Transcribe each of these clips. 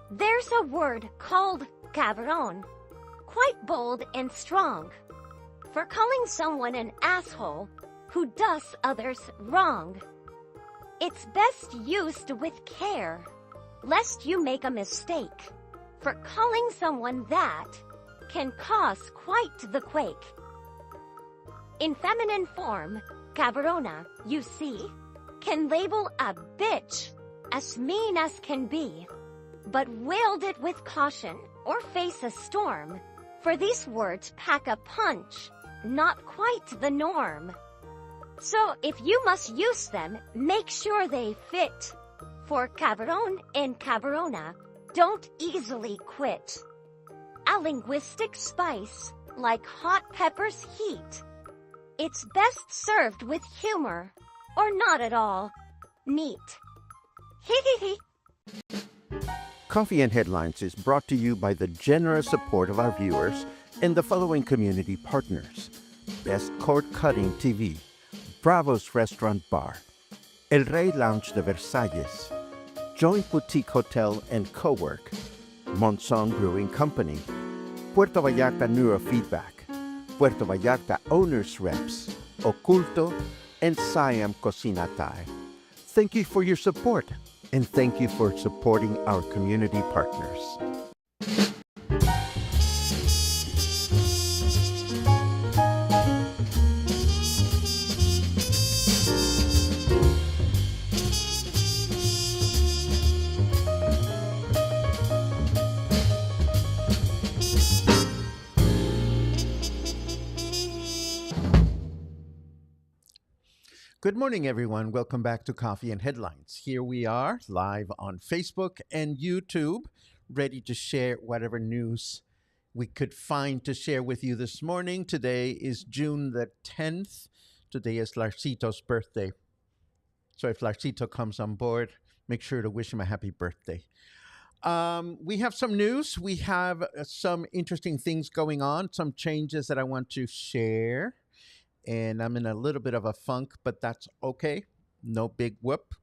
There's a word called cabrón, quite bold and strong, for calling someone an asshole who does others wrong. It's best used with care, lest you make a mistake, for calling someone that can cause quite the quake. In feminine form, cabrona, you see, can label a bitch as mean as can be, but wield it with caution or face a storm, for these words pack a punch, not quite the norm. So if you must use them, make sure they fit, for cabron and cabrona don't easily quit. A linguistic spice, like hot pepper's heat. It's best served with humor, or not at all. Neat. Hee. Coffee and Headlines is brought to you by the generous support of our viewers and the following community partners: Best Cord Cutting TV, Bravo's Restaurant Bar, El Rey Lounge de Versalles, Joint Boutique Hotel and Cowork, Monzon Brewing Company, Puerto Vallarta Neurofeedback, Puerto Vallarta Owners Reps, Oculto, and Siam Cocina Thai. Thank you for your support, and thank you for supporting our community partners. Good morning, everyone. Welcome back to Coffee and Headlines. Here we are, live on Facebook and YouTube, ready to share whatever news we could find to share with you this morning. Today is June the 10th. Today is Larcito's birthday. So if Larcito comes on board, make sure to wish him a happy birthday. We have some news. We have some interesting things going on, some changes that I want to share. And I'm in a little bit of a funk, but that's okay. No big whoop.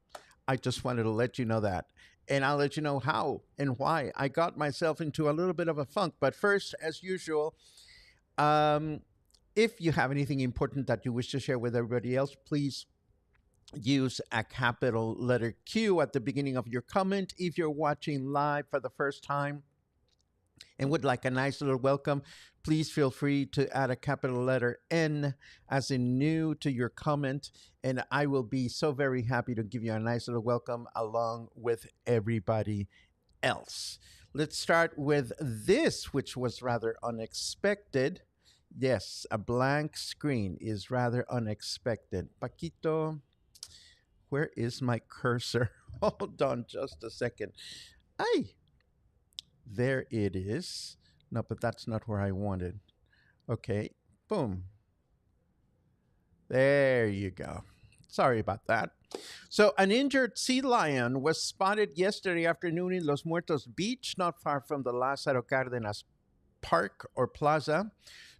I just wanted to let you know that. And I'll let you know how and why I got myself into a little bit of a funk. But first, as usual, if you have anything important that you wish to share with everybody else, please use a capital letter Q at the beginning of your comment. If you're watching live for the first time and would like a nice little welcome, please feel free to add a capital letter N as in new to your comment, and I will be so very happy to give you a nice little welcome along with everybody else. Let's start with this, which was rather unexpected. Yes, a blank screen is rather unexpected. Paquito, where is my cursor? Hold on just a second. Ay. There it is. No, but that's not where I wanted. Okay, boom. There you go. Sorry about that. So an injured sea lion was spotted yesterday afternoon in Los Muertos Beach, not far from the Lázaro Cárdenas Park or Plaza.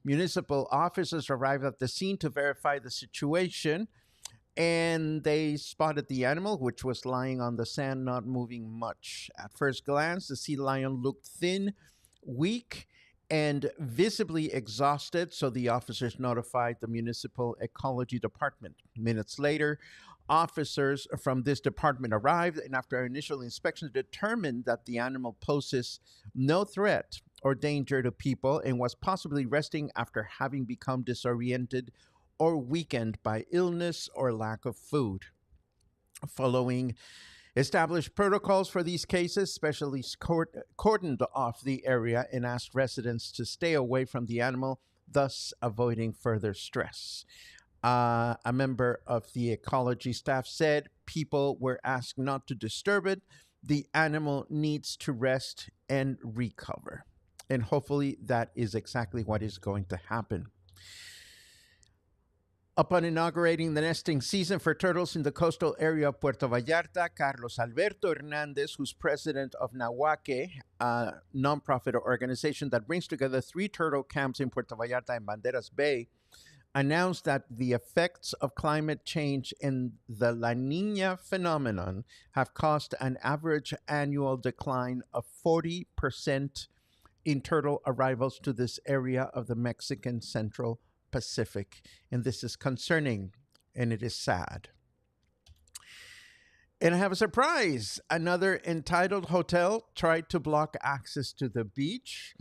Municipal officers arrived at the scene to verify the situation, and they spotted the animal, which was lying on the sand, not moving much. At first glance, the sea lion looked thin, weak, and visibly exhausted, so the officers notified the municipal ecology department. Minutes later, officers from this department arrived, and after initial inspection, determined that the animal poses no threat or danger to people and was possibly resting after having become disoriented or weakened by illness or lack of food. Following established protocols for these cases, specialists cordoned off the area and asked residents to stay away from the animal, thus avoiding further stress. A member of the ecology staff said people were asked not to disturb it. The animal needs to rest and recover. And hopefully that is exactly what is going to happen. Upon inaugurating the nesting season for turtles in the coastal area of Puerto Vallarta, Carlos Alberto Hernandez, who's president of Nahuaque, a nonprofit organization that brings together 3 turtle camps in Puerto Vallarta and Banderas Bay, announced that the effects of climate change and the La Nina phenomenon have caused an average annual decline of 40% in turtle arrivals to this area of the Mexican Central Pacific. And this is concerning and it is sad. And I have a surprise. Another entitled hotel tried to block access to the beach.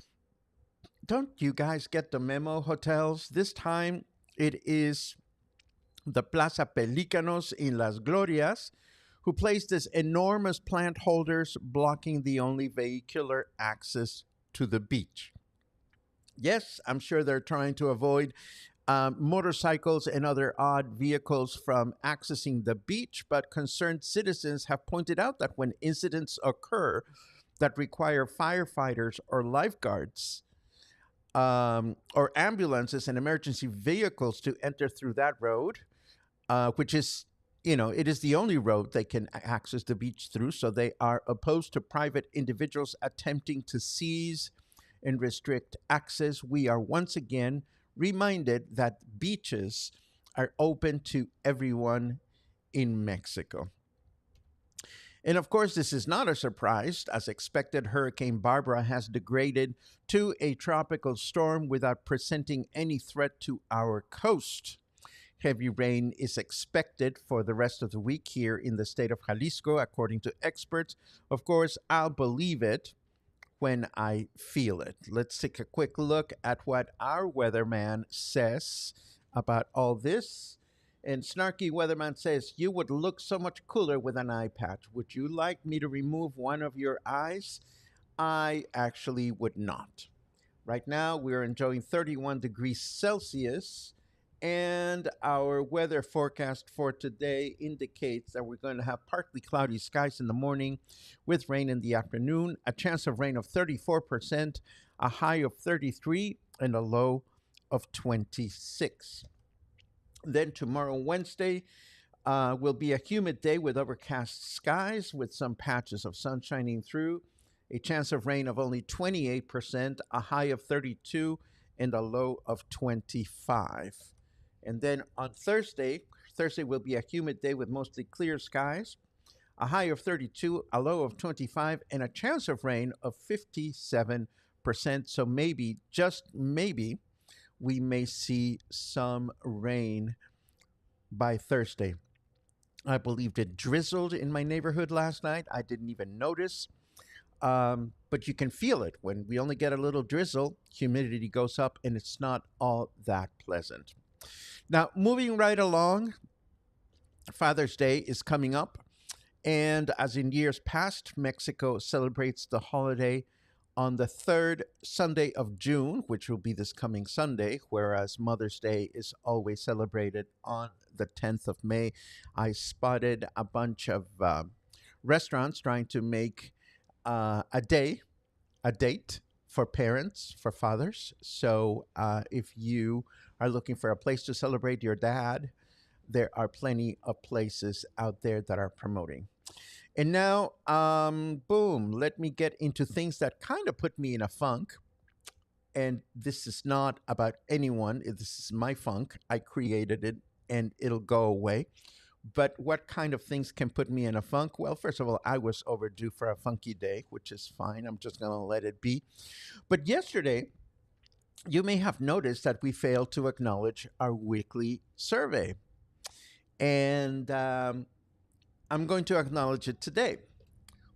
Don't you guys get the memo, hotels? This time it is the Plaza Pelícanos in Las Glorias, who placed this enormous plant holders blocking the only vehicular access to the beach. Yes, I'm sure they're trying to avoid motorcycles and other odd vehicles from accessing the beach, but concerned citizens have pointed out that when incidents occur that require firefighters or lifeguards or ambulances and emergency vehicles to enter through that road, which is, it is the only road they can access the beach through. So they are opposed to private individuals attempting to seize and restrict access. We are once again reminded that beaches are open to everyone in Mexico. And of course, this is not a surprise. As expected, Hurricane Bárbara has degraded to a tropical storm without presenting any threat to our coast. Heavy rain is expected for the rest of the week here in the state of Jalisco, according to experts. Of course, I'll believe it when I feel it. Let's take a quick look at what our weatherman says about all this. And Snarky Weatherman says, you would look so much cooler with an eye patch. Would you like me to remove one of your eyes? I actually would not. Right now, we're enjoying 31 degrees Celsius. And our weather forecast for today indicates that we're going to have partly cloudy skies in the morning with rain in the afternoon, a chance of rain of 34%, a high of 33, and a low of 26. Then tomorrow, Wednesday, will be a humid day with overcast skies with some patches of sun shining through, a chance of rain of only 28%, a high of 32, and a low of 25. And then on Thursday will be a humid day with mostly clear skies, a high of 32, a low of 25, and a chance of rain of 57%. So maybe, just maybe, we may see some rain by Thursday. I believed it drizzled in my neighborhood last night. I didn't even notice. But you can feel it. When we only get a little drizzle, humidity goes up and it's not all that pleasant. Now, moving right along, Father's Day is coming up. And as in years past, Mexico celebrates the holiday on the third Sunday of June, which will be this coming Sunday, whereas Mother's Day is always celebrated on the 10th of May. I spotted a bunch of restaurants trying to make a date for parents, for fathers. So if you are looking for a place to celebrate your dad, there are plenty of places out there that are promoting. And now, boom, let me get into things that kind of put me in a funk. And this is not about anyone. This is my funk. I created it and it'll go away. But what kind of things can put me in a funk? Well, first of all, I was overdue for a funky day, which is fine. I'm just going to let it be. But yesterday, you may have noticed that we failed to acknowledge our weekly survey. And I'm going to acknowledge it today.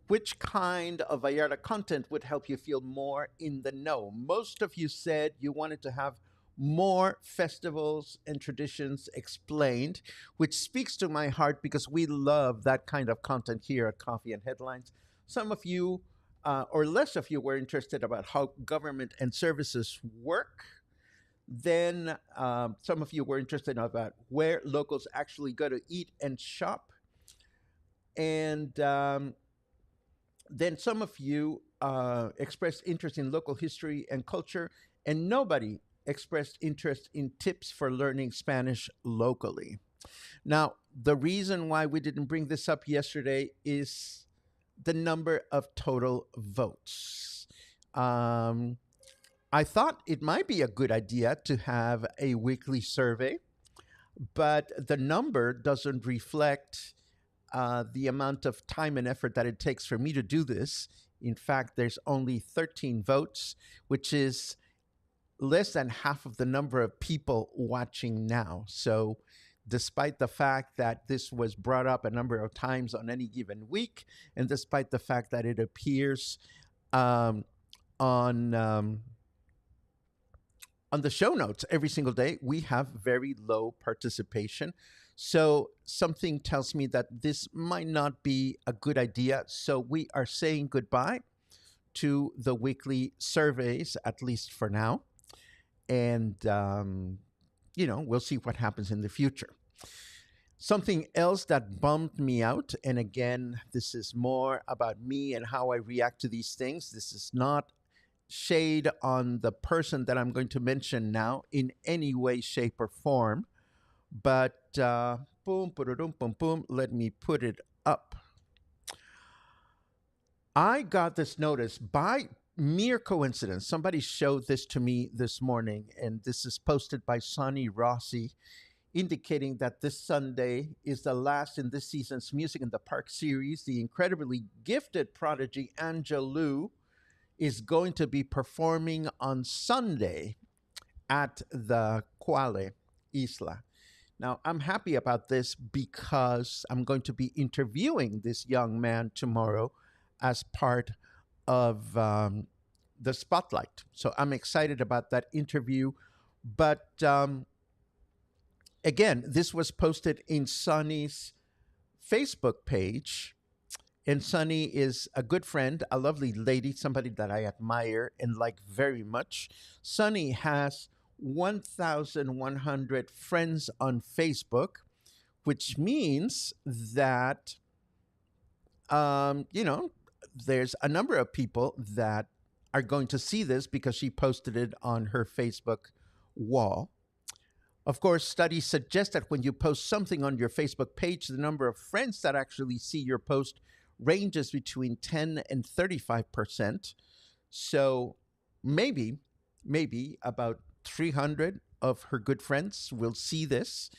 Which kind of Vallarta content would help you feel more in the know? Most of you said you wanted to have more festivals and traditions explained, which speaks to my heart because we love that kind of content here at Coffee and Headlines. Some of you, or less of you, were interested about how government and services work. Then some of you were interested about where locals actually go to eat and shop. And then some of you expressed interest in local history and culture, and nobody expressed interest in tips for learning Spanish locally. Now, the reason why we didn't bring this up yesterday is the number of total votes. I I thought it might be a good idea to have a weekly survey, but the number doesn't reflect the amount of time and effort that it takes for me to do this. In fact, there's only 13 votes, which is less than half of the number of people watching now. So, despite the fact that this was brought up a number of times on any given week, and despite the fact that it appears um, on on the show notes every single day, we have very low participation. So something tells me that this might not be a good idea. So we are saying goodbye to the weekly surveys, at least for now. And, we'll see what happens in the future. Something else that bummed me out, and again, this is more about me and how I react to these things. This is not shade on the person that I'm going to mention now in any way, shape, or form. But boom, boom, boom, boom, let me put it up. I got this notice by mere coincidence. Somebody showed this to me this morning, and this is posted by Sonny Rossi, indicating that this Sunday is the last in this season's Music in the Park series. The incredibly gifted prodigy Angelou is going to be performing on Sunday at the Quale Isla. Now, I'm happy about this because I'm going to be interviewing this young man tomorrow as part of the spotlight. So I'm excited about that interview. But again, this was posted in Sonny's Facebook page. And Sunny is a good friend, a lovely lady, somebody that I admire and like very much. Sunny has 1,100 friends on Facebook, which means that, there's a number of people that are going to see this because she posted it on her Facebook wall. Of course, studies suggest that when you post something on your Facebook page, the number of friends that actually see your post ranges between 10 and 35%. So maybe about 300 of her good friends will see this.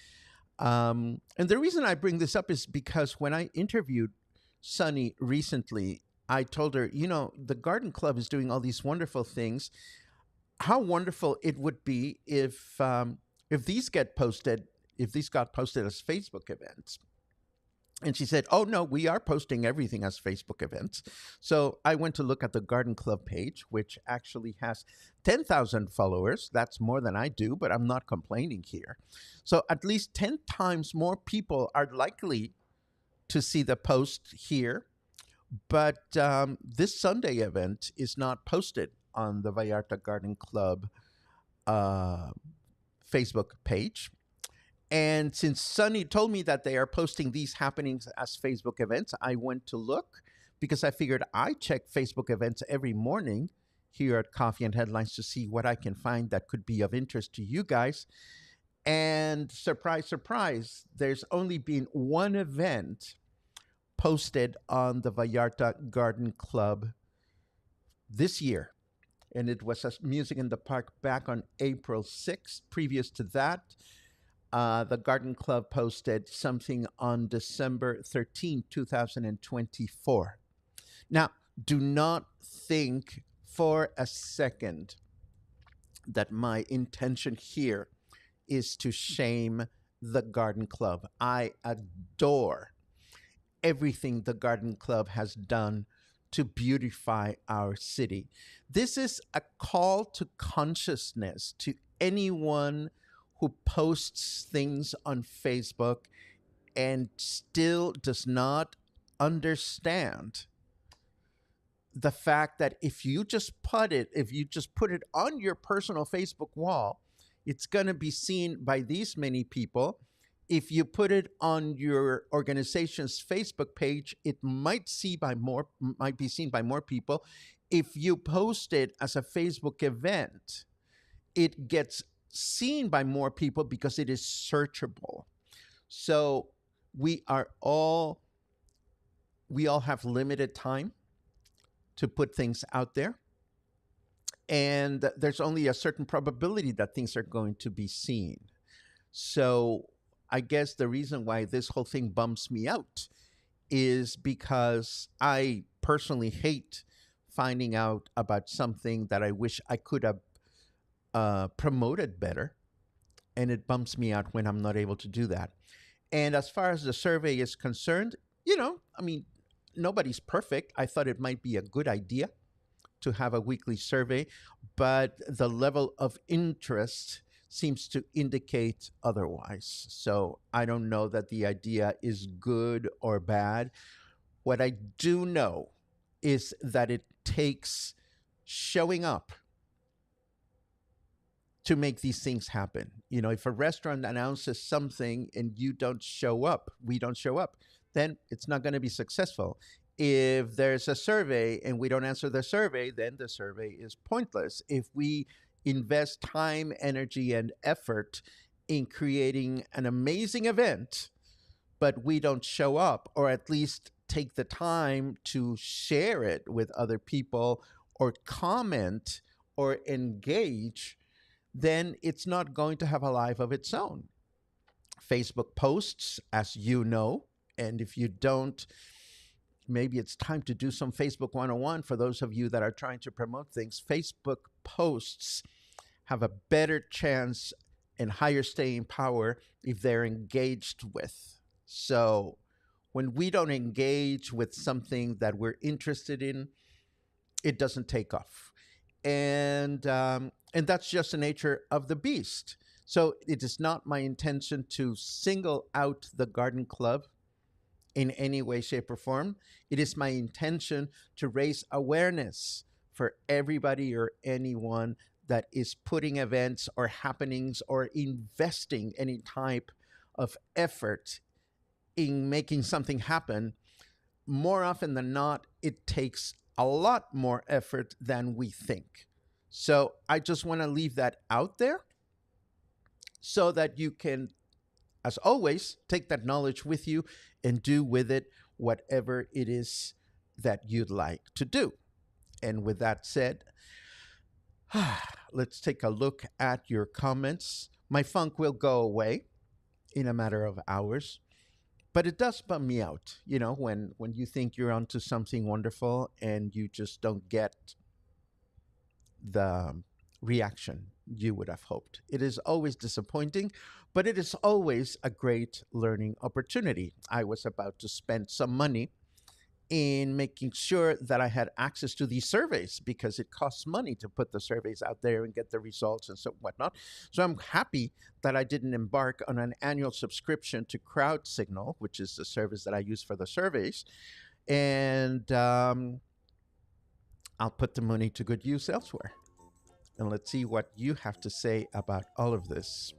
And the reason I bring this up is because when I interviewed Sunny recently, I told her, the Garden Club is doing all these wonderful things. How wonderful it would be if these got posted as Facebook events. And she said, oh, no, we are posting everything as Facebook events. So I went to look at the Garden Club page, which actually has 10,000 followers. That's more than I do, but I'm not complaining here. So at least 10 times more people are likely to see the post here. But this Sunday event is not posted on the Vallarta Garden Club Facebook page. And since Sunny told me that they are posting these happenings as Facebook events, I went to look because I figured I check Facebook events every morning here at Coffee and Headlines to see what I can find that could be of interest to you guys. And surprise, surprise, there's only been one event posted on the Vallarta Garden Club this year. And it was Music in the Park back on April 6th. Previous to that, the Garden Club posted something on December 13, 2024. Now, do not think for a second that my intention here is to shame the Garden Club. I adore everything the Garden Club has done to beautify our city. This is a call to consciousness to anyone who posts things on Facebook and still does not understand the fact that if you just put it on your personal Facebook wall, it's going to be seen by these many people. If you put it on your organization's Facebook page, it might be seen by more people. If you post it as a Facebook event, it gets seen by more people because it is searchable. So we all have limited time to put things out there. and there's only a certain probability that things are going to be seen. So I guess the reason why this whole thing bums me out is because I personally hate finding out about something that I wish I could have promoted better. And it bumps me out when I'm not able to do that. And as far as the survey is concerned, I mean, nobody's perfect. I thought it might be a good idea to have a weekly survey, but the level of interest seems to indicate otherwise. So I don't know that the idea is good or bad. What I do know is that it takes showing up to make these things happen. If a restaurant announces something and you don't show up, we don't show up, then it's not going to be successful. If there's a survey and we don't answer the survey, then the survey is pointless. If we invest time, energy, and effort in creating an amazing event, but we don't show up, or at least take the time to share it with other people, or comment, or engage, then it's not going to have a life of its own. Facebook posts, as you know, and if you don't, maybe it's time to do some Facebook 101 for those of you that are trying to promote things. Facebook posts have a better chance and higher staying power if they're engaged with. So when we don't engage with something that we're interested in, it doesn't take off. And that's just the nature of the beast. So it is not my intention to single out the garden club in any way, shape, or form. It is my intention to raise awareness for everybody or anyone that is putting events or happenings or investing any type of effort in making something happen. More often than not, it takes a lot more effort than we think. So I just want to leave that out there so that you can, as always, take that knowledge with you and do with it whatever it is that you'd like to do. And with that said, let's take a look at your comments. My funk will go away in a matter of hours. But it does bum me out, when you think you're onto something wonderful and you just don't get the reaction you would have hoped. It is always disappointing, but it is always a great learning opportunity. I was about to spend some money in making sure that I had access to these surveys because it costs money to put the surveys out there and get the results and so whatnot. So I'm happy that I didn't embark on an annual subscription to CrowdSignal, which is the service that I use for the surveys. And I'll put the money to good use elsewhere. And let's see what you have to say about all of this.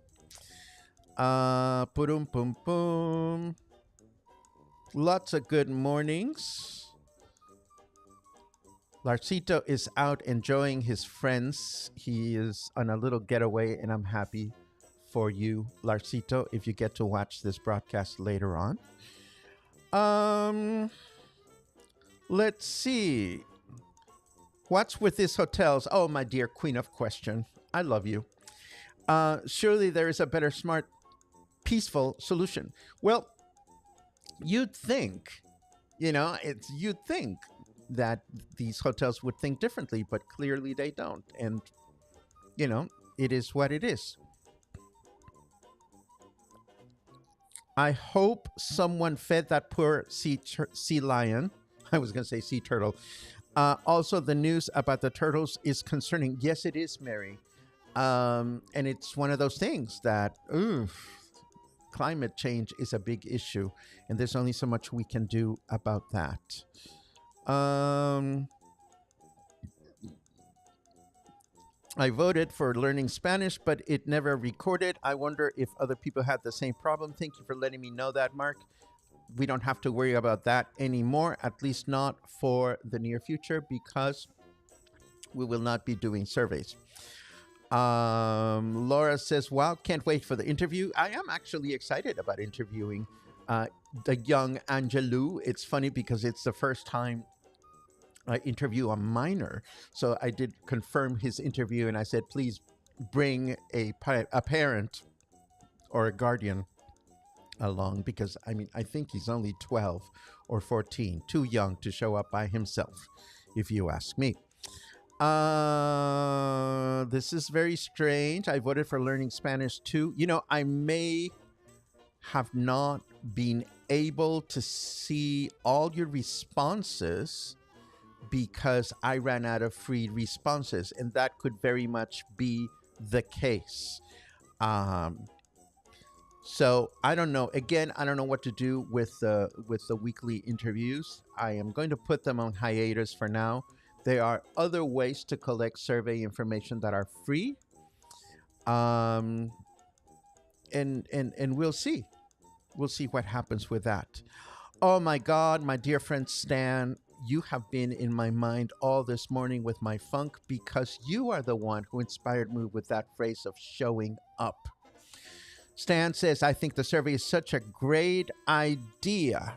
Pum pum pum. Lots of good mornings. Larcito is out enjoying his friends. He is on a little getaway, and I'm happy for you, Larcito, if you get to watch this broadcast later on. Let's see. What's with these hotels? Oh, my dear queen of question. I love you. Surely there is a better, smart, peaceful solution. Well, you'd think, you'd think that these hotels would think differently, but clearly they don't. And, it is what it is. I hope someone fed that poor sea lion. I was going to say sea turtle. Also, the news about the turtles is concerning. Yes, it is, Mary. And it's one of those things that, climate change is a big issue, and there's only so much we can do about that. I voted for learning Spanish, but it never recorded. I wonder if other people had the same problem. Thank you for letting me know that, Mark. We don't have to worry about that anymore, at least not for the near future, because we will not be doing surveys. Laura says, wow, can't wait for the interview. I am actually excited about interviewing the young Angelou. It's funny because it's the first time interview a minor. So I did confirm his interview, and I said, please bring a parent or a guardian along, because I mean, I think he's only 12 or 14, too young to show up by himself, if you ask me. This is very strange. I voted for learning Spanish too. You know, I may have not been able to see all your responses because I ran out of free responses, and that could very much be the case. So I don't know. Again, I don't know what to do with the weekly interviews. I am going to put them on hiatus for now. There are other ways to collect survey information that are free. And we'll see. We'll see what happens with that. Oh my God, my dear friend Stan, you have been in my mind all this morning with my funk, because you are the one who inspired me with that phrase of showing up. Stan says, I think the survey is such a great idea.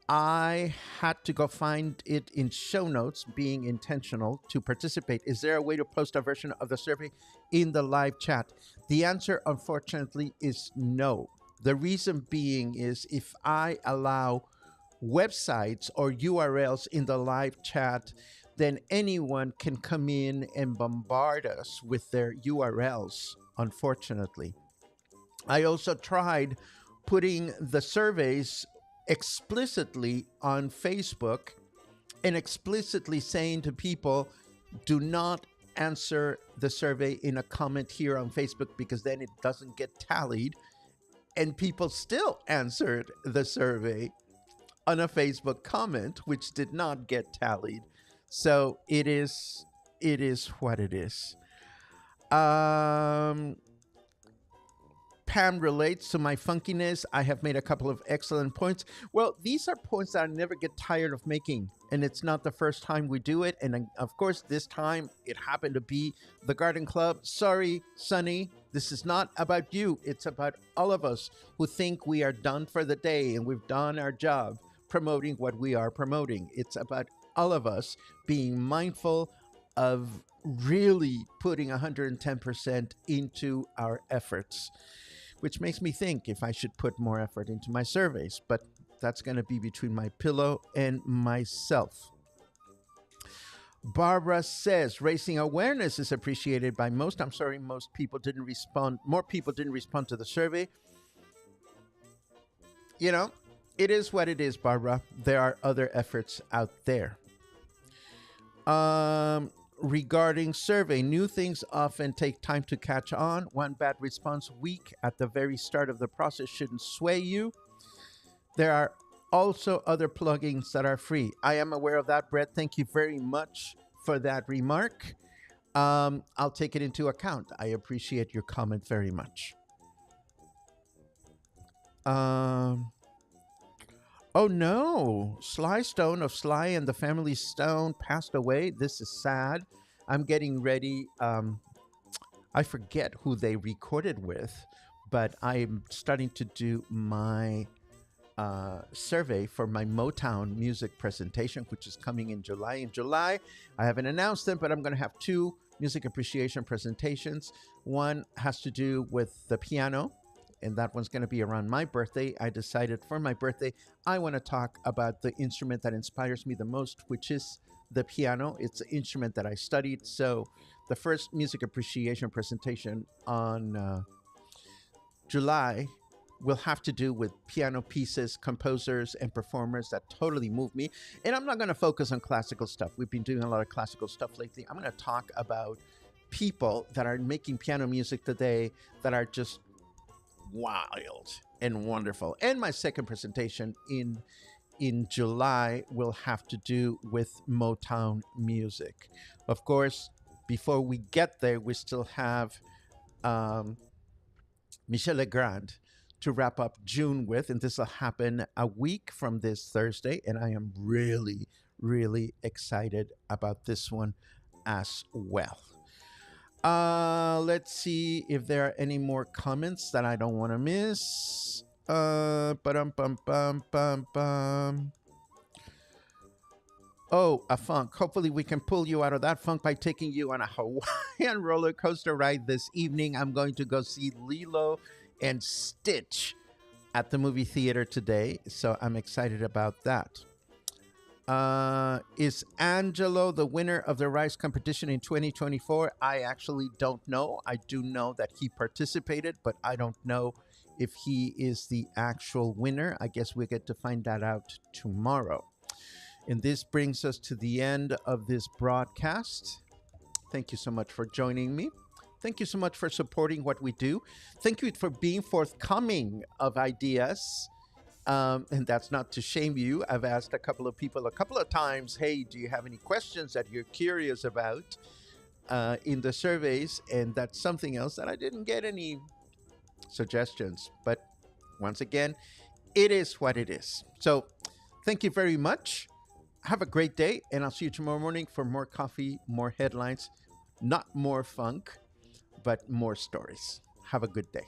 I had to go find it in show notes, being intentional to participate. Is there a way to post a version of the survey in the live chat? The answer, unfortunately, is no. The reason being is if I allow websites or URLs in the live chat, then anyone can come in and bombard us with their URLs, unfortunately. I also tried putting the surveys explicitly on Facebook and explicitly saying to people, do not answer the survey in a comment here on Facebook, because then it doesn't get tallied. And people still answered the survey on a Facebook comment, which did not get tallied. So it is what it is. Pam relates to my funkiness. I have made a couple of excellent points. Well, these are points that I never get tired of making, and it's not the first time we do it. And of course, this time it happened to be the Garden Club. Sorry, Sonny, this is not about you. It's about all of us who think we are done for the day and we've done our job promoting what we are promoting. It's about all of us being mindful of really putting 110% into our efforts, which makes me think if I should put more effort into my surveys, but that's going to be between my pillow and myself. Barbara says, raising awareness is appreciated by most. I'm sorry, most people didn't respond. More people didn't respond to the survey. You know, it is what it is, Barbara. There are other efforts out there. Regarding survey, new things often take time to catch on. One bad response week at the very start of the process shouldn't sway you. There are also other plugins that are free. I am aware of that, Brett. Thank you very much for that remark. I'll take it into account. I appreciate your comment very much. Oh no, Sly Stone of Sly and the Family Stone passed away. This is sad. I'm getting ready. I forget who they recorded with, but I'm starting to do my survey for my Motown music presentation, which is coming in July. In July, I haven't announced them, but I'm going to have two music appreciation presentations. One has to do with the piano, and that one's going to be around my birthday. I decided for my birthday, I want to talk about the instrument that inspires me the most, which is the piano. It's an instrument that I studied. So the first music appreciation presentation on July will have to do with piano pieces, composers, and performers that totally move me. And I'm not going to focus on classical stuff. We've been doing a lot of classical stuff lately. I'm going to talk about people that are making piano music today that are just wild and wonderful. And my second presentation in July will have to do with Motown music. Of course, before we get there, we still have Michel Legrand to wrap up June with, and this will happen a week from this Thursday, and I am really, really excited about this one as well. Let's see if there are any more comments that I don't want to miss. Oh, a funk. Hopefully, we can pull you out of that funk by taking you on a Hawaiian roller coaster ride this evening. I'm going to go see Lilo and Stitch at the movie theater today, so I'm excited about that. Is Angelo the winner of the rice competition in 2024? I actually don't know. I do know that he participated, but I don't know if he is the actual winner. I guess we get to find that out tomorrow. And this brings us to the end of this broadcast. Thank you so much for joining me. Thank you so much for supporting what we do. Thank you for being forthcoming of ideas. And that's not to shame you. I've asked a couple of people a couple of times, hey, do you have any questions that you're curious about in the surveys? And that's something else that I didn't get any suggestions. But once again, it is what it is. So thank you very much. Have a great day, and I'll see you tomorrow morning for more coffee, more headlines, not more funk, but more stories. Have a good day.